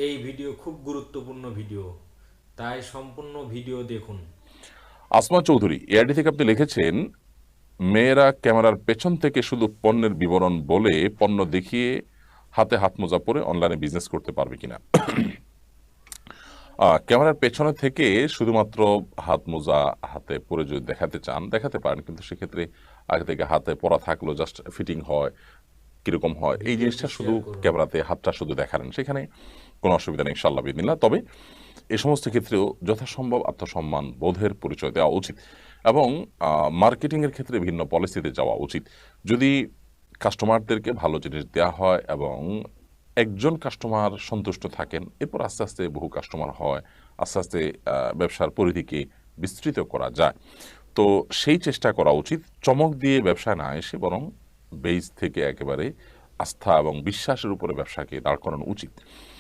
এই ভিডিও খুব গুরুত্বপূর্ণ ভিডিও, তাই সম্পূর্ণ ভিডিও দেখুন। আসমা চৌধুরী এআইডি থেকে আপনি লিখেছেন, মেয়েরা ক্যামেরার পেছন থেকে শুধু পণ্যের বিবরণ বলে পণ্য দেখিয়ে হাতে হাত মোজা পরে অনলাইনে বিজনেস করতে পারবে কিনা। ক্যামেরার পেছনে থেকে শুধুমাত্র হাত মোজা হাতে পরে যদি দেখাতে চান দেখাতে পারেন, কিন্তু সেক্ষেত্রে আগে থেকে হাতে পরা থাকলো, জাস্ট ফিটিং হয় কিরকম হয় এই ভিডিওটি জিনিসটা শুধু শেয়ার করুন। ক্যামেরাতে হাতটা শুধু দেখালেন, সেখানে কোনো অসুবিধা নেই ইনশাআল্লাহ বিদিনিল্লাহ। তবে এই সমস্ত ক্ষেত্রেও যথাসম্ভব আত্মসম্মান বোধের পরিচয় দেওয়া উচিত এবং মার্কেটিং এর ক্ষেত্রে ভিন্ন পলিসিতে যাওয়া উচিত। যদি কাস্টমারদেরকে ভালো জিনিস দেওয়া হয় এবং একজন কাস্টমার সন্তুষ্ট থাকেন, এরপর আস্তে আস্তে বহু কাস্টমার হয়, আস্তে আস্তে ব্যবসার পরিধিকে বিস্তৃত করা যায়। তো সেই চেষ্টা করা উচিত, চমক দিয়ে ব্যবসায় না এসে বরং বেস থেকে একেবারে আস্থা এবং বিশ্বাসের উপরে ব্যবসাকে দাঁড় করানো উচিত।